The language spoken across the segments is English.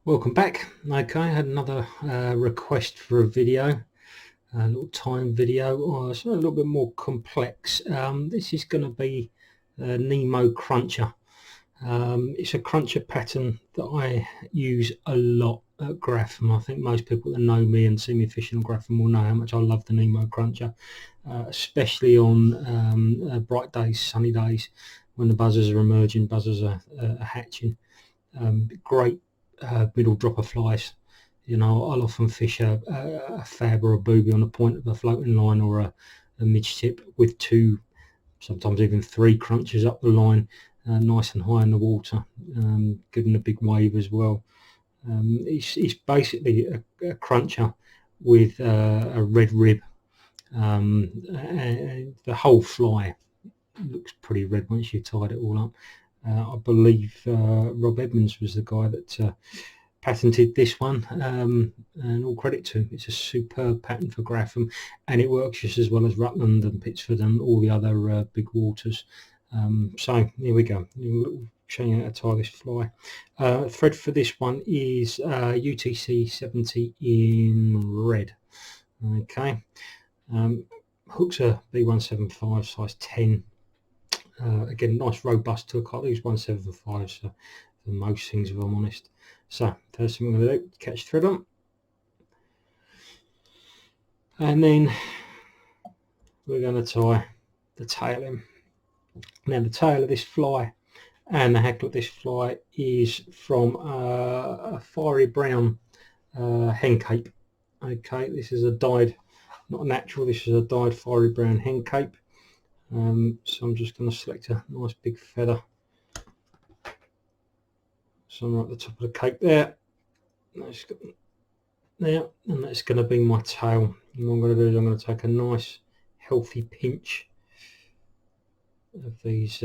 Welcome back. Okay, I had another request for a video, a little time video, it's a little bit more complex. This is going to be a Nemo cruncher. It's a cruncher pattern that I use a lot at Grapham. I think most people that know me and see me fishing on Grapham will know how much I love the Nemo cruncher, especially on bright days, sunny days, when the buzzers are emerging, buzzers are hatching. Great middle dropper flies. You know, I'll often fish a fab or a booby on the point of a floating line or a midge tip with two, sometimes even three crunches up the line, nice and high in the water, giving a big wave as well. It's basically a cruncher with a red rib. And the whole fly looks pretty red once you tied it all up. I believe Rob Edmonds was the guy that patented this one, and all credit to him. It's a superb pattern for Grapham, and it works just as well as Rutland and Pittsford and all the other big waters. So here we go. Showing you how to tie this fly. Thread for this one is UTC 70 in red. Okay. Hooks are B175 size 10. Again, nice robust hook. I use 175 for most things, if I'm honest. So first thing we're going to do, catch thread on, and then we're going to tie the tail in. Now the tail of this fly and the hackle of this fly is from a fiery brown hen cape. Okay, this is a dyed, not natural, this is a dyed fiery brown hen cape. So I'm just going to select a nice big feather, so I'm right at the top of the cape there. Now, and that's going to be my tail. And what I'm going to do is I'm going to take a nice healthy pinch of these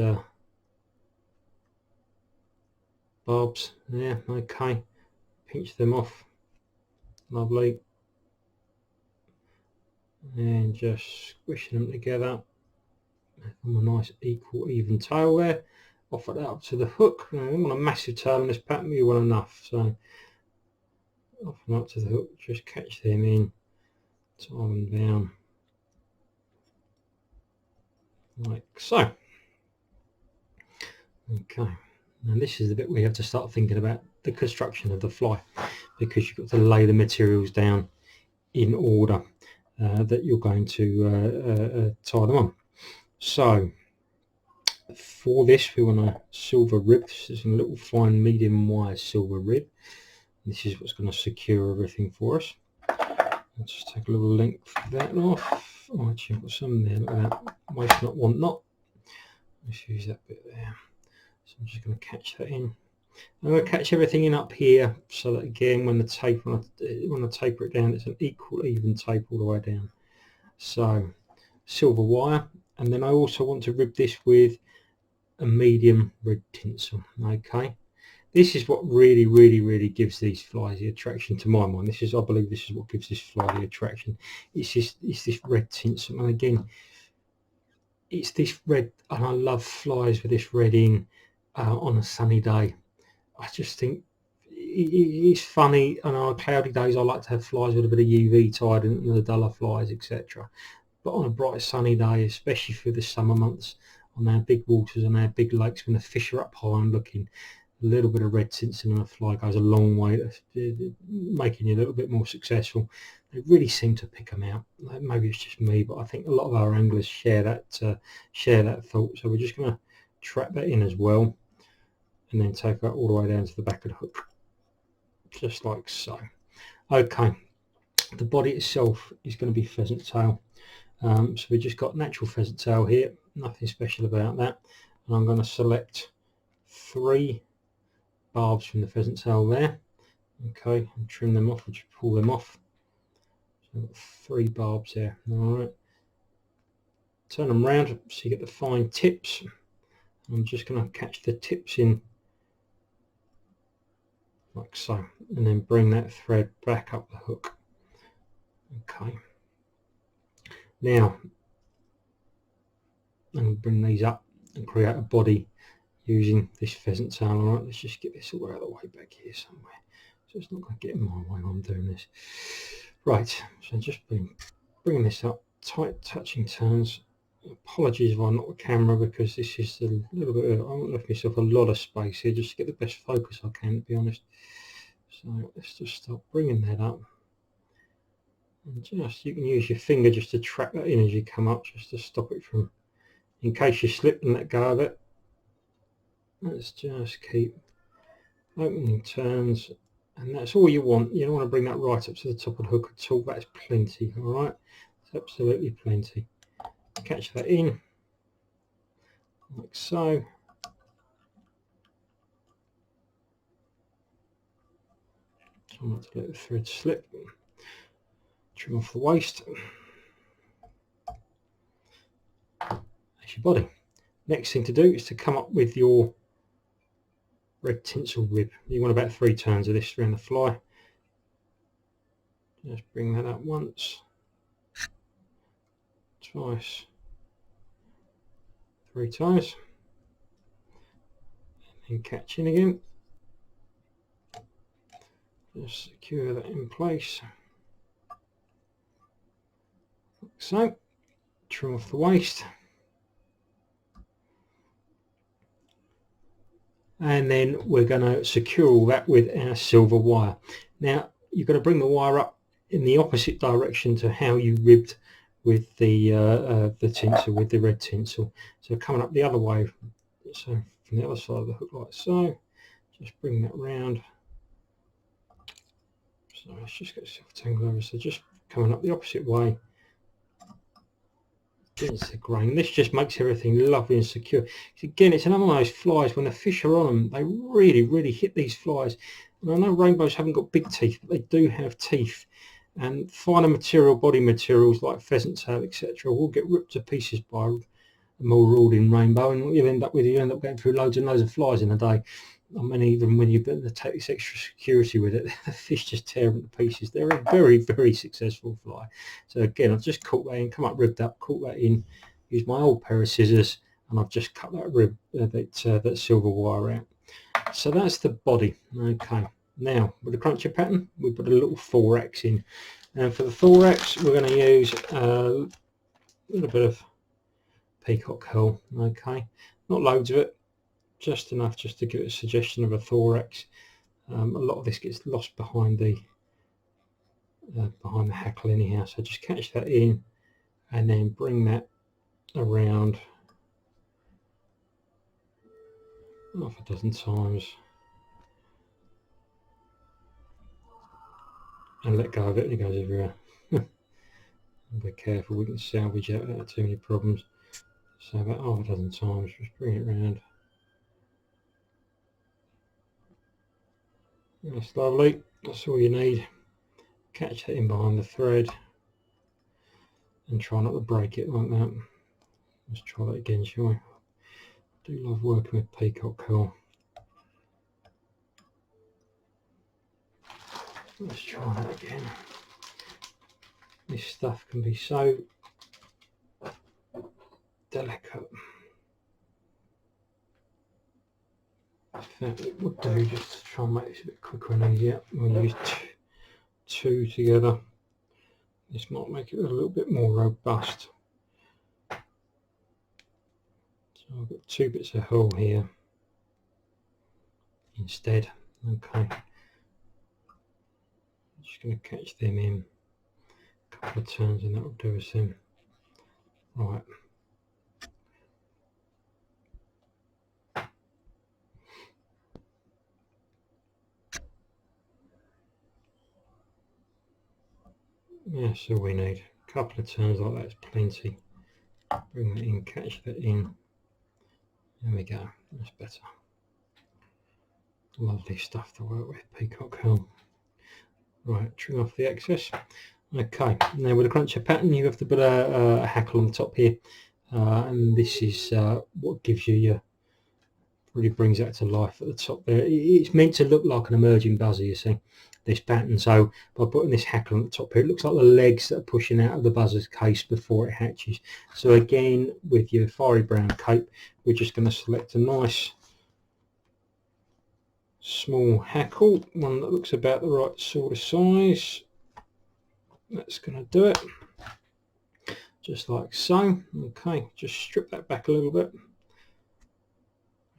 barbs there. Okay, pinch them off, lovely, and just squishing them together. Have a nice equal even tail there. Offer that up to the hook. I don't want a massive tail in this pattern, you want enough, so offer them up to the hook, just catch them in, tie them down like so. Okay, and this is the bit we have to start thinking about the construction of the fly, because you've got to lay the materials down in order that you're going to tie them on. So for this, we want a silver rib. This is a little fine medium wire silver rib. This is what's going to secure everything for us. Let's just take a little length of that off. Oh, actually, I've got some there. Look at that. Waste not, want not. Let's use that bit there. So I'm just going to catch that in. I'm going to catch everything in up here, so that again, when I taper it down, it's an equal, even tape all the way down. So silver wire, and then I also want to rib this with a medium red tinsel. Okay, this is what really gives these flies the attraction to my mind. This is, I believe, this is what gives this fly the attraction. It's this red tinsel, and again, it's this red, and I love flies with this red in on a sunny day. I just think it's funny, and on cloudy days I like to have flies with a bit of UV tied and the duller flies, etc. But on a bright sunny day, especially through the summer months, on our big waters and our big lakes, when the fish are up high and looking, a little bit of red tinsel on a fly goes a long way to making you a little bit more successful. They really seem to pick them out. Maybe it's just me, but I think a lot of our anglers share that thought. So we're just going to trap that in as well, and then take that all the way down to the back of the hook, just like so. Okay, the body itself is going to be pheasant tail. So we just got natural pheasant tail here, nothing special about that. And I'm going to select 3 barbs from the pheasant tail there. Okay, and trim them off, or just pull them off. So I've got 3 barbs there. Alright, turn them round so you get the fine tips. I'm just going to catch the tips in like so, and then bring that thread back up the hook. Okay, now I'm going to bring these up and create a body using this pheasant tail. Alright, let's just get this all out of the way back here somewhere. so it's not going to get in my way while I'm doing this. Right, so just bringing this up, tight touching turns. Apologies if I knock the camera because this is a little bit, I want to left myself a lot of space here just to get the best focus I can, to be honest. So let's just start bringing that up. And just, you can use your finger just to trap that in as you come up, just to stop it from, in case you slip and let go of it. Let's just keep opening turns, and that's all you want. You don't want to bring that right up to the top of the hook at all. That's plenty, all right? It's absolutely plenty. Catch that in, like so. Try not to let the thread slip. Trim off the waist. That's your body. Next thing to do is to come up with your red tinsel rib. You want about 3 turns of this around the fly. Just bring that up once, twice, 3 times, and then catch in again. Just secure that in place, like so. Trim off the waist, and then we're going to secure all that with our silver wire. Now you've got to bring the wire up in the opposite direction to how you ribbed with the tinsel, with the red tinsel. So coming up the other way, so from the other side of the hook like so. Just bring that round. So let's just get yourself tangled over. So just coming up the opposite way. Against the grain. This just makes everything lovely and secure. Again, it's another one of those flies, when the fish are on them, they really hit these flies. And I know rainbows haven't got big teeth, but they do have teeth. And finer material, body materials like pheasant tail, etc., will get ripped to pieces by a more rewarding rainbow, and what you end up with, you end up going through loads and loads of flies in a day. I mean, even when you take this extra security with it, the fish just tear them to pieces. They're a very successful fly. So again, I've just caught that in, come up ribbed up, caught that in, use my old pair of scissors, and I've just cut that rib, that silver wire out. So that's the body. Okay, now with the cruncher pattern, we put a little thorax in, and for the thorax, we're going to use a little bit of peacock herl. Okay, not loads of it. Just enough just to give it a suggestion of a thorax. A lot of this gets lost behind the hackle anyhow, so just catch that in and then bring that around half a dozen times and let go of it, and it goes everywhere. Be careful, we can salvage out without too many problems. So about half a dozen times, just bring it around. That's lovely, that's all you need. Catch that in behind the thread and try not to break it like that. Let's try that again, shall we? I do love working with peacock herl. Let's try that again. This stuff can be so delicate. In fact, it would do just to try and make this a bit quicker and easier. We'll use two together. This might make it a little bit more robust. So I've got 2 bits of herl here instead. Okay, just going to catch them in a couple of turns, and that will do us in. Right. Yeah, so we need a couple of turns like that, is plenty. Bring that in, catch that in. There we go, that's better. Lovely stuff to work with, peacock herl. Right, trim off the excess. Okay, now with a cruncher pattern, you have to put a hackle on the top here, and this is what gives you your, really brings that to life at the top there. It's meant to look like an emerging buzzer, you see, this pattern. So by putting this hackle on the top here, it looks like the legs that are pushing out of the buzzer's case before it hatches. So again, with your fiery brown cape, we're just going to select a nice small hackle, one that looks about the right sort of size. That's going to do it, just like so. Okay, just strip that back a little bit,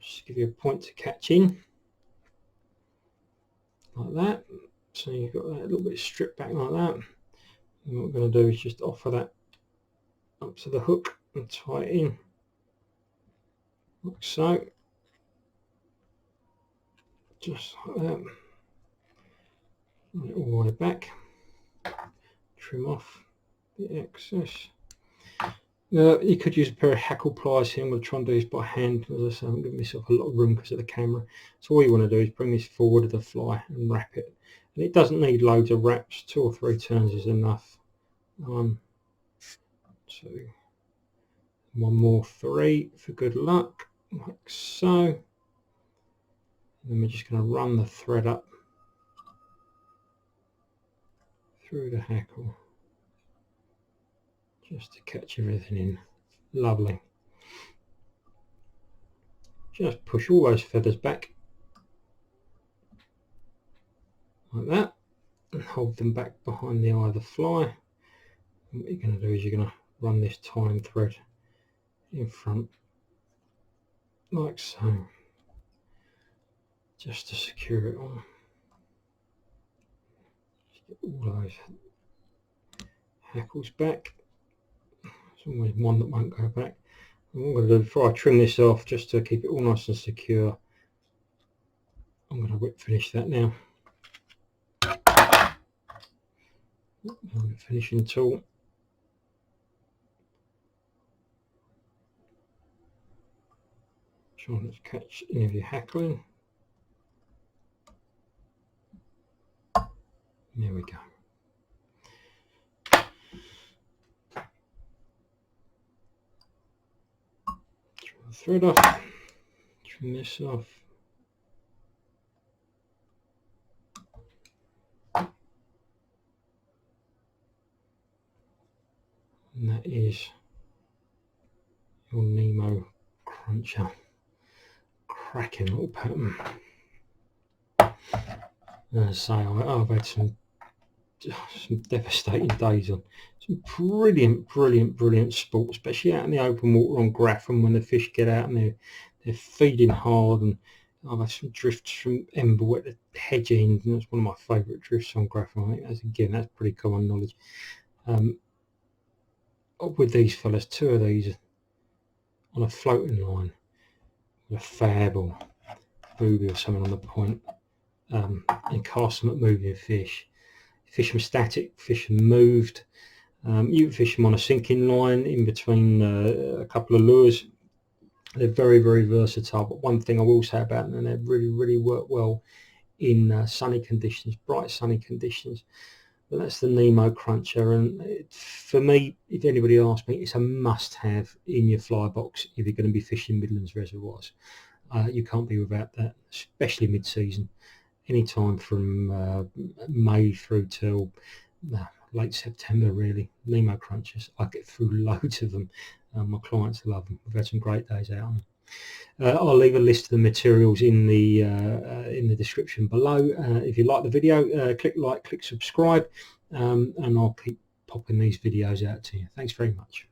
just give you a point to catch in, like that. So you've got that a little bit stripped back like that. And what we're going to do is just offer that up to the hook and tie it in, like so. Just like that. Bring it all the way back. Trim off the excess. You could use a pair of hackle pliers here. I'm going to try and do this by hand. As I say, I'm giving myself a lot of room because of the camera. So all you want to do is bring this forward of the fly and wrap it. And it doesn't need loads of wraps. 2 or 3 turns is enough. 1, 2, 1 more, 3 for good luck, like so. And then we're just going to run the thread up through the hackle, just to catch everything in. Lovely. Just push all those feathers back like that and hold them back behind the eye of the fly. And what you're going to do is you're going to run this tying thread in front like so, just to secure it on. Just get all those hackles back. There's always one that won't go back. And what I'm going to do before I trim this off, just to keep it all nice and secure, I'm going to whip finish that now. Finishing tool. Try not to catch any of your hackling. There we go. Trim the thread off. Trim this off. And that is your Nemo cruncher. Cracking little pattern. As I say, I've had some devastating days on some brilliant sport, especially out in the open water on Graffham when the fish get out and they're feeding hard. And I've had some drifts from Emble at the hedge end, and that's one of my favourite drifts on Graffham. I think that's pretty common knowledge. With these fellas, 2 of these on a floating line with a fab or booby or something on the point, and cast them at moving fish. Fish them static, fish them moved. You can fish them on a sinking line in between a couple of lures. They're very versatile, but one thing I will say about them, and they really work well in sunny conditions, bright sunny conditions. But that's the Nemo cruncher, and for me, if anybody asks me, it's a must-have in your fly box if you're going to be fishing Midlands reservoirs. You can't be without that, especially mid-season. Any time from May through till late September, really. Nemo crunchers, I get through loads of them. My clients love them. We've had some great days out on them. I'll leave a list of the materials in the description below. If you like the video, click like, click subscribe, and I'll keep popping these videos out to you. Thanks very much.